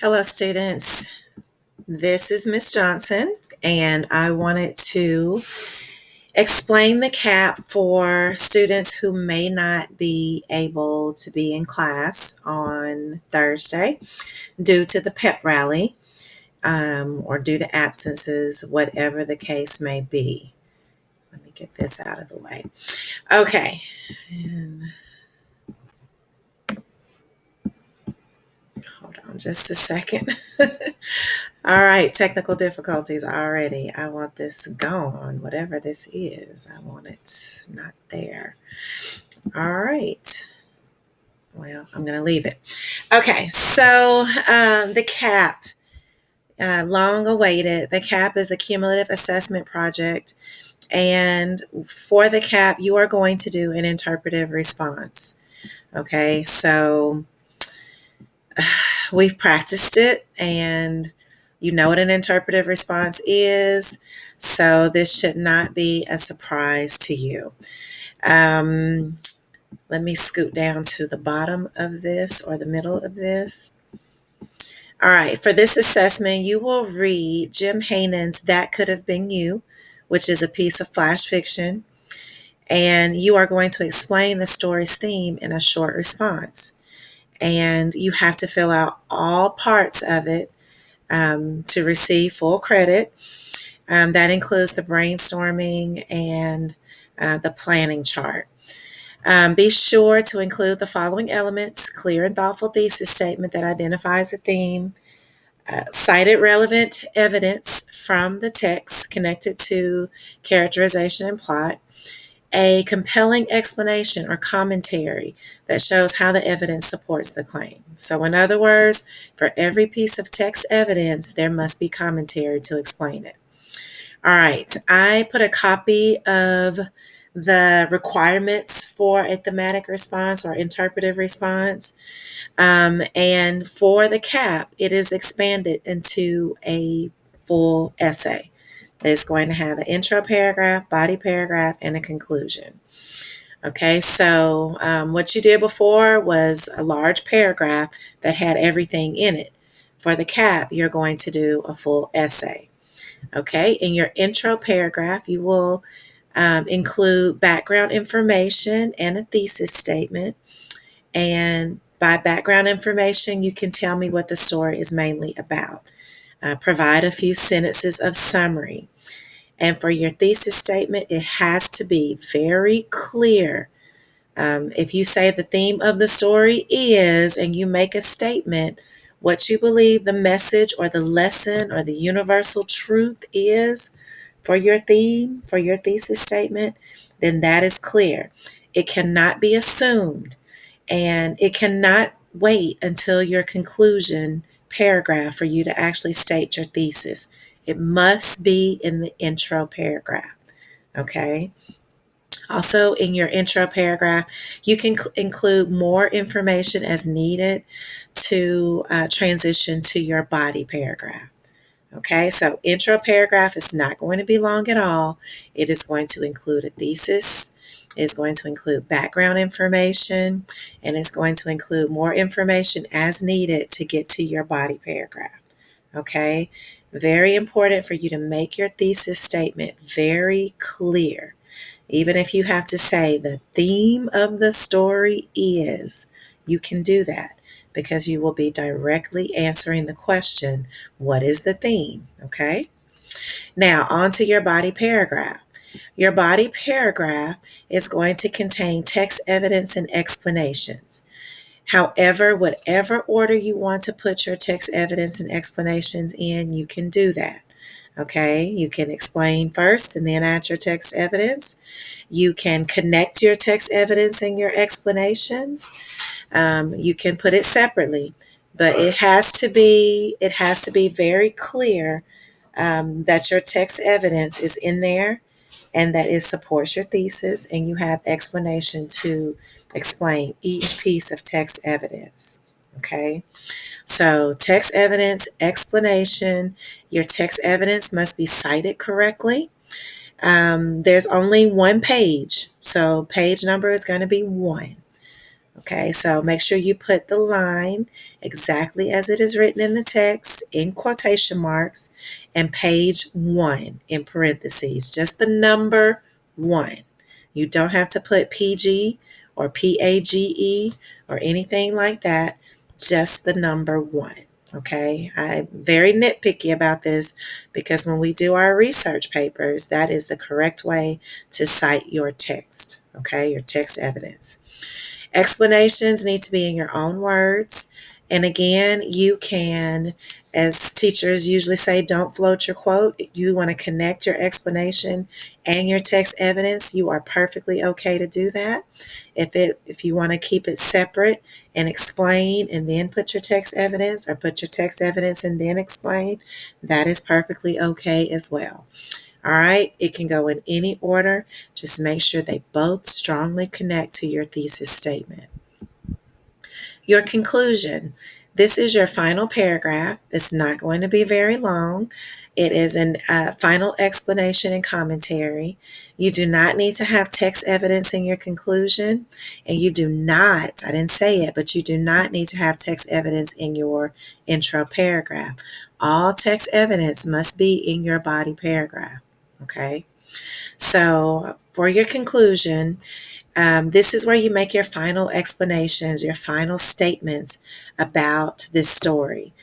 Hello, students. This is Miss Johnson, and I wanted to explain the CAP for students who may not be able to be in class on Thursday due to the pep rally or due to absences, whatever the case may be. Let me get this out of the way. Okay. And hold on just a second. All right, technical difficulties already. I want this gone, whatever this is. I want it not there. All right. Well, I'm going to leave it. Okay, so the CAP, long awaited. The CAP is the Cumulative Assessment Project. And for the CAP, you are going to do an interpretive response. Okay, so we've practiced it and you know what an interpretive response is, so this should not be a surprise to you. Let me scoot down to the bottom of this or the middle of this. All right, for this assessment, you will read Jim Haynen's That Could Have Been You, which is a piece of flash fiction, and you are going to explain the story's theme in a short response. And you have to fill out all parts of it to receive full credit. That includes the brainstorming and the planning chart. Be sure to include the following elements: clear and thoughtful thesis statement that identifies a theme, cited relevant evidence from the text connected to characterization and plot, a compelling explanation or commentary that shows how the evidence supports the claim. So, in other words, for every piece of text evidence, there must be commentary to explain it. All right, I put a copy of the requirements for a thematic response or interpretive response. And for the CAP, it is expanded into a full essay. It's going to have an intro paragraph, body paragraph, and a conclusion. Okay, so what you did before was a large paragraph that had everything in it. For the CAP, you're going to do a full essay. Okay, in your intro paragraph, you will include background information and a thesis statement. And by background information, you can tell me what the story is mainly about. Provide a few sentences of summary. And for your thesis statement, it has to be very clear. If you say the theme of the story is, and you make a statement, what you believe the message or the lesson or the universal truth is for your theme, for your thesis statement, then that is clear. It cannot be assumed, and it cannot wait until your conclusion paragraph for you to actually state your thesis. It must be in the intro paragraph. Okay. Also, in your intro paragraph, you can include more information as needed to transition to your body paragraph. Okay, so intro paragraph is not going to be long at all. It is going to include a thesis, it's going to include background information, and it's going to include more information as needed to get to your body paragraph. Okay, very important for you to make your thesis statement very clear. Even if you have to say the theme of the story is, you can do that because you will be directly answering the question, what is the theme? Okay. Now, on to your body paragraph. Your body paragraph is going to contain text evidence and explanations. However, whatever order you want to put your text evidence and explanations in, you can do that. Okay, you can explain first and then add your text evidence. You can connect your text evidence and your explanations. You can put it separately, but it has to be very clear that your text evidence is in there and that it supports your thesis, and you have explanation to explain each piece of text evidence. Okay, so text evidence, explanation. Your text evidence must be cited correctly. There's only one page, so page number is going to be 1. Okay, so make sure you put the line exactly as it is written in the text in quotation marks and page 1 in parentheses, just the number 1. You don't have to put PG or PAGE or anything like that, just the number 1. Okay, I'm very nitpicky about this because when we do our research papers, that is the correct way to cite your text, okay, your text evidence. Explanations need to be in your own words. And again, you can, as teachers usually say, don't float your quote. You want to connect your explanation and your text evidence. You are perfectly okay to do that. If you want to keep it separate and explain and then put your text evidence, or put your text evidence and then explain, that is perfectly okay as well. All right, it can go in any order. Just make sure they both strongly connect to your thesis statement. Your conclusion. This is your final paragraph. It's not going to be very long. It is a final explanation and commentary. You do not need to have text evidence in your conclusion, and you do not, I didn't say it, but you do not need to have text evidence in your intro paragraph. All text evidence must be in your body paragraph. Okay, so for your conclusion, this is where you make your final explanations, your final statements about this story.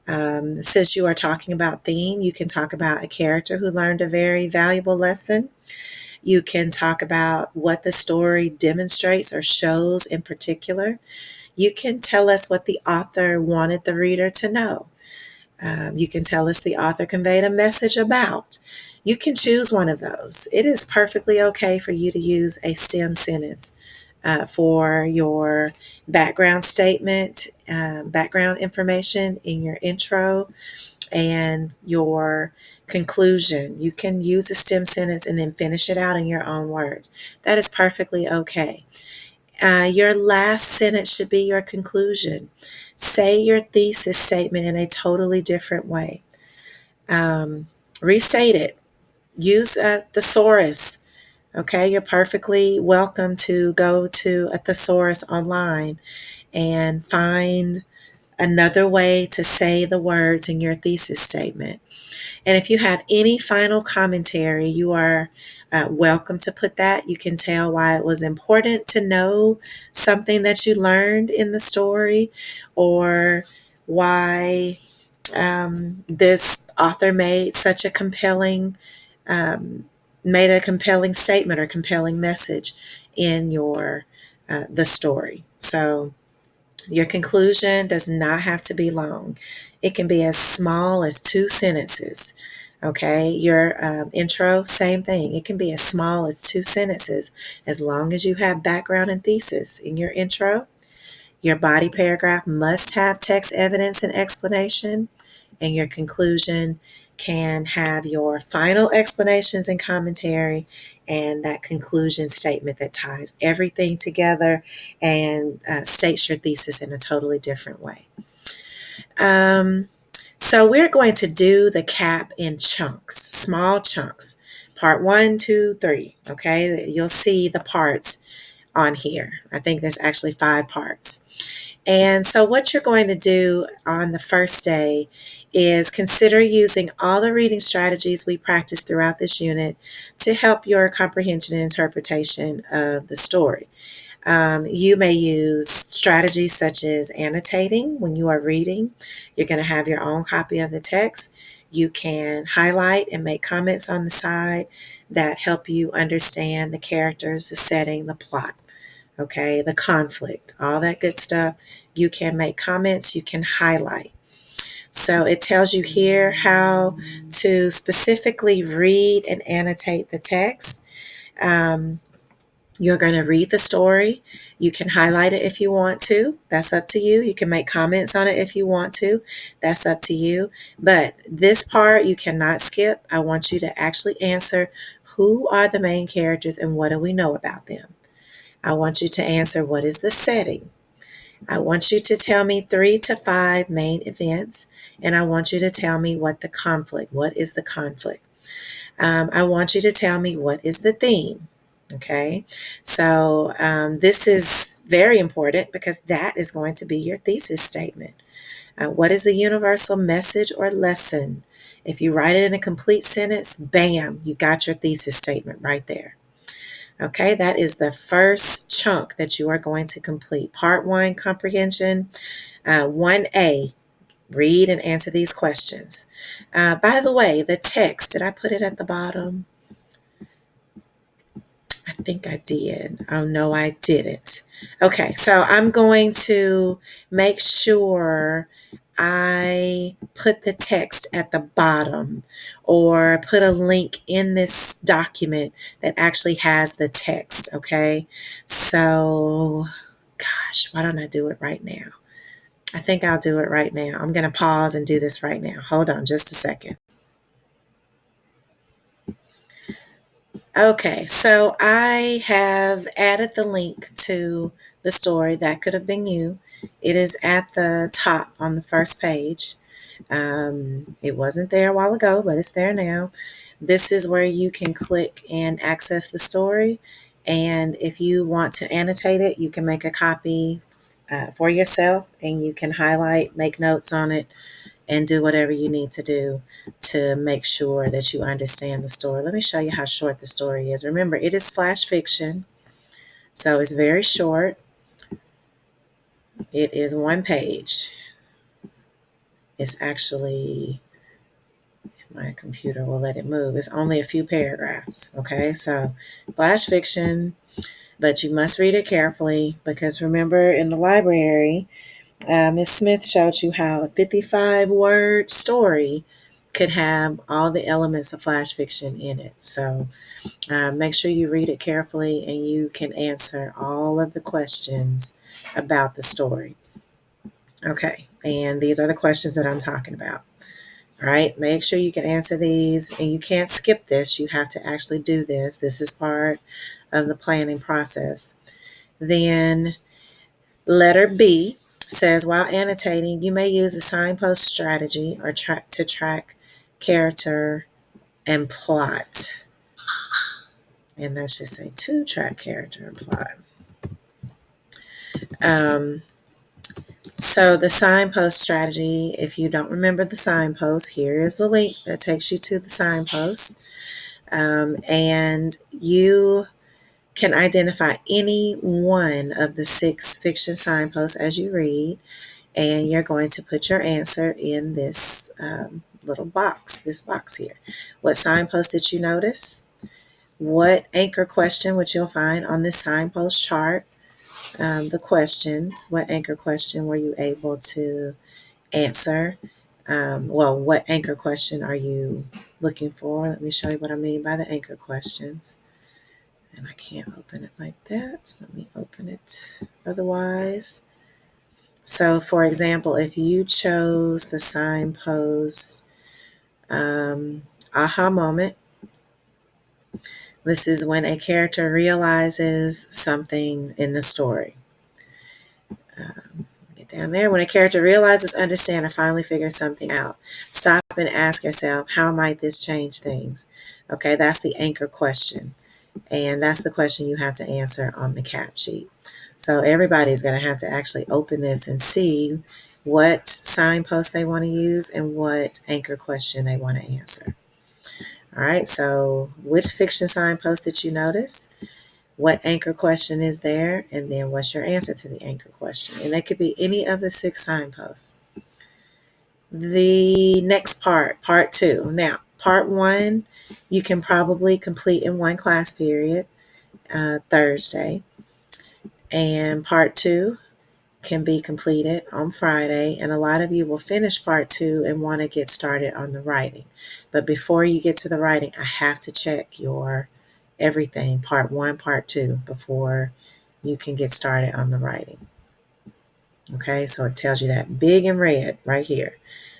Since you are talking about theme, you can talk about a character who learned a very valuable lesson. You can talk about what the story demonstrates or shows in particular. You can tell us what the author wanted the reader to know. You can tell us the author conveyed a message about. You can choose one of those. It is perfectly okay for you to use a STEM sentence for your background statement, background information in your intro, and your conclusion. You can use a STEM sentence and then finish it out in your own words. That is perfectly okay. Your last sentence should be your conclusion. Say your thesis statement in a totally different way. Restate it. Use a thesaurus. Okay, you're perfectly welcome to go to a thesaurus online and find another way to say the words in your thesis statement. And if you have any final commentary, you are welcome to put that. You can tell why it was important to know something that you learned in the story, or why this author made a compelling statement or compelling message in your the story. So your conclusion does not have to be long. It can be as small as 2 sentences. Okay, your intro, same thing. It can be as small as 2 sentences as long as you have background and thesis in your intro. Your body paragraph must have text evidence and explanation, and your conclusion can have your final explanations and commentary and that conclusion statement that ties everything together and states your thesis in a totally different way. So we're going to do the cap in chunks, small chunks. Part 1, 2, 3. Okay, you'll see the parts on here. I think there's actually 5 parts. And so what you're going to do on the first day is consider using all the reading strategies we practiced throughout this unit to help your comprehension and interpretation of the story. You may use strategies such as annotating when you are reading. You're going to have your own copy of the text. You can highlight and make comments on the side that help you understand the characters, the setting, the plot. Okay, the conflict, all that good stuff. You can make comments, you can highlight. So it tells you here how to specifically read and annotate the text. You're going to read the story. You can highlight it if you want to. That's up to you. You can make comments on it if you want to. That's up to you. But this part you cannot skip. I want you to actually answer, who are the main characters and what do we know about them? I want you to answer, what is the setting? I want you to tell me 3 to 5 main events, and I want you to tell me what is the conflict? I want you to tell me, what is the theme? Okay, so this is very important because that is going to be your thesis statement. What is the universal message or lesson? If you write it in a complete sentence, bam, you got your thesis statement right there. Okay, that is the first chunk that you are going to complete. Part 1, comprehension. 1A, read and answer these questions. By the way, the text, did I put it at the bottom? I think I did. Oh, no, I didn't. Okay, so I'm going to make sure I put the text at the bottom or put a link in this document that actually has the text, okay? So, gosh, why don't I do it right now? I think I'll do it right now. I'm going to pause and do this right now. Hold on just a second. Okay, so I have added the link to the story That Could Have Been You. It is at the top on the first page. It wasn't there a while ago, but it's there now. This is where you can click and access the story. And if you want to annotate it, you can make a copy for yourself and you can highlight, make notes on it, and do whatever you need to do to make sure that you understand the story. Let me show you how short the story is. Remember, it is flash fiction, so it's very short. It is one page. It's actually, if my computer will let it move, it's only a few paragraphs. Okay, so flash fiction, but you must read it carefully because remember in the library, Ms. Smith showed you how a 55-word story could have all the elements of flash fiction in it. So make sure you read it carefully and you can answer all of the questions about the story. Okay, and these are the questions that I'm talking about. All right, make sure you can answer these and you can't skip this. You have to actually do this. This is part of the planning process. Then letter B says, while annotating, you may use a signpost strategy or to track character and plot. And that should say to track character and plot. So the signpost strategy, if you don't remember the signpost, here is the link that takes you to the signpost. And you can identify any one of the 6 fiction signposts as you read. And you're going to put your answer in this little box, this box here. What signpost did you notice? What anchor question, which you'll find on this signpost chart, the questions, what anchor question were you able to answer? What anchor question are you looking for? Let me show you what I mean by the anchor questions. And I can't open it like that. So let me open it otherwise. So, for example, if you chose the signpost aha moment, this is when a character realizes something in the story. Get down there. When a character realizes, understands, or finally figures something out, stop and ask yourself, how might this change things? Okay, that's the anchor question. And that's the question you have to answer on the cap sheet. So everybody's going to have to actually open this and see what signpost they want to use and what anchor question they want to answer. All right, so which fiction signpost did you notice? What anchor question is there? And then what's your answer to the anchor question? And that could be any of the 6 signposts. The next part 2. Now, part 1, you can probably complete in one class period, Thursday. And part 2 can be completed on Friday. And a lot of you will finish part 2 and want to get started on the writing. But before you get to the writing, I have to check your everything, part 1, part 2, before you can get started on the writing. Okay, so it tells you that big in red right here.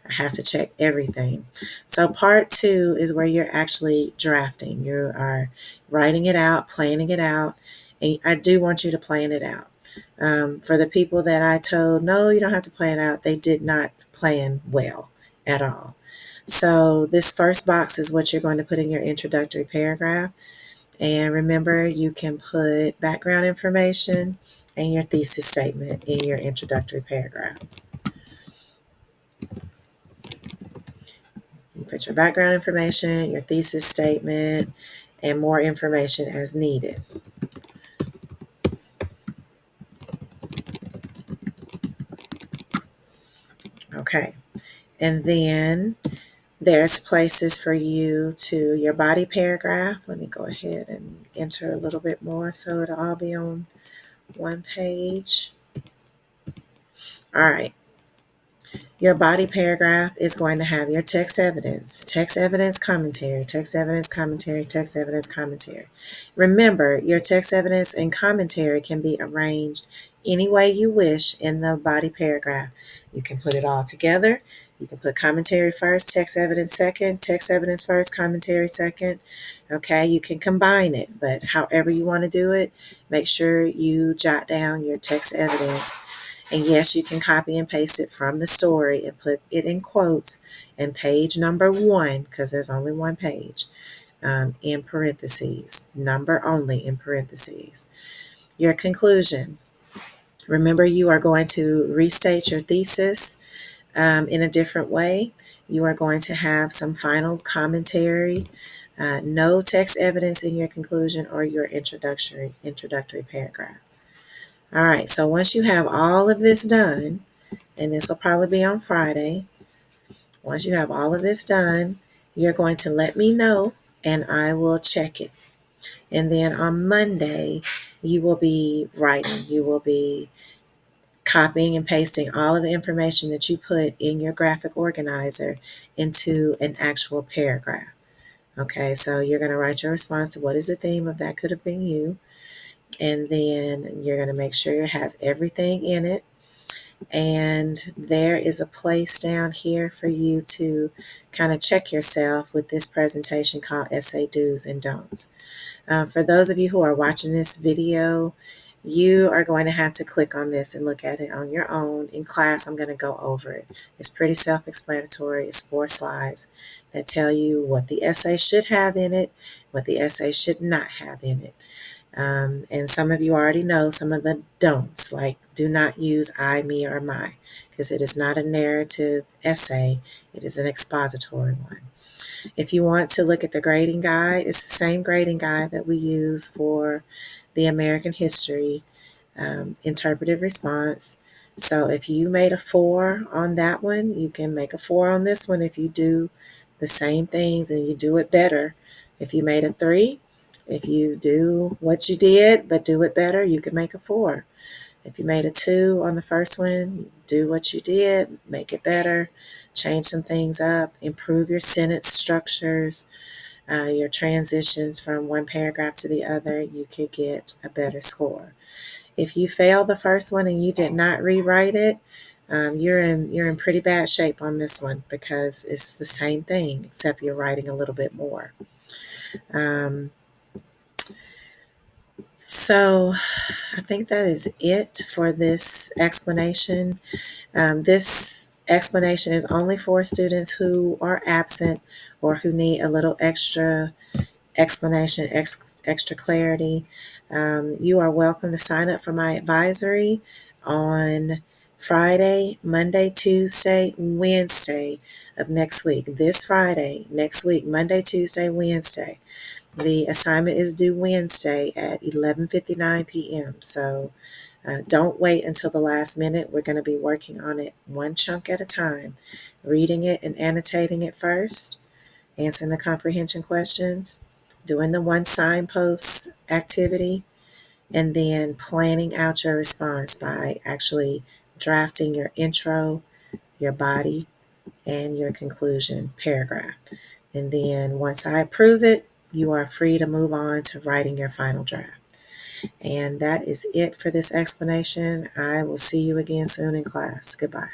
I have to check everything. So part 2 is where you're actually drafting. You are writing it out, planning it out, and I do want you to plan it out. For the people that I told, no, you don't have to plan it out, they did not plan well at all. So this first box is what you're going to put in your introductory paragraph. And remember, you can put background information and your thesis statement in your introductory paragraph. You put your background information, your thesis statement, and more information as needed. Okay. And then there's places for you to your body paragraph. Let me go ahead and enter a little bit more so it'll all be on one page. All right. Your body paragraph is going to have your text evidence commentary, text evidence commentary, text evidence commentary. Remember, your text evidence and commentary can be arranged any way you wish in the body paragraph. You can put it all together. You can put commentary first, text evidence second, text evidence first, commentary second. Okay, you can combine it, but however you want to do it, make sure you jot down your text evidence. And yes, you can copy and paste it from the story and put it in quotes and page number 1, because there's only one page, in parentheses, number only in parentheses. Your conclusion. Remember, you are going to restate your thesis in a different way. You are going to have some final commentary, no text evidence in your conclusion or your introductory paragraph. All right, so once you have all of this done, and this will probably be on Friday, once you have all of this done, you're going to let me know and I will check it. And then on Monday, you will be writing. You will be copying and pasting all of the information that you put in your graphic organizer into an actual paragraph. Okay, so you're going to write your response to what is the theme of That Could Have Been You. And then you're going to make sure it has everything in it. And there is a place down here for you to kind of check yourself with this presentation called Essay Do's and Don'ts. For those of you who are watching this video, you are going to have to click on this and look at it on your own. In class, I'm going to go over it. It's pretty self-explanatory. It's 4 slides that tell you what the essay should have in it, what the essay should not have in it. And some of you already know some of the don'ts, like do not use I, me, or my, because it is not a narrative essay. It is an expository one. If you want to look at the grading guide, it's the same grading guide that we use for the American history interpretive response. So if you made a 4 on that one, you can make a 4 on this one if you do the same things and you do it better. If you made a 3, if you do what you did but do it better, you can make a 4. If you made a 2 on the first one, do what you did, make it better, change some things up, improve your sentence structures, your transitions from one paragraph to the other, you could get a better score. If you failed the first one and you did not rewrite it, you're in pretty bad shape on this one, because it's the same thing except you're writing a little bit more. So I think that is it for this explanation. This explanation is only for students who are absent or who need a little extra explanation, extra clarity. You are welcome to sign up for my advisory on Friday, Monday, Tuesday, Wednesday of next week. This Friday, next week, Monday, Tuesday, Wednesday. The assignment is due Wednesday at 11:59 p.m. So don't wait until the last minute. We're going to be working on it one chunk at a time, reading it and annotating it first, answering the comprehension questions, doing the one signpost activity, and then planning out your response by actually drafting your intro, your body, and your conclusion paragraph. And then once I approve it, you are free to move on to writing your final draft. And that is it for this explanation. I will see you again soon in class. Goodbye.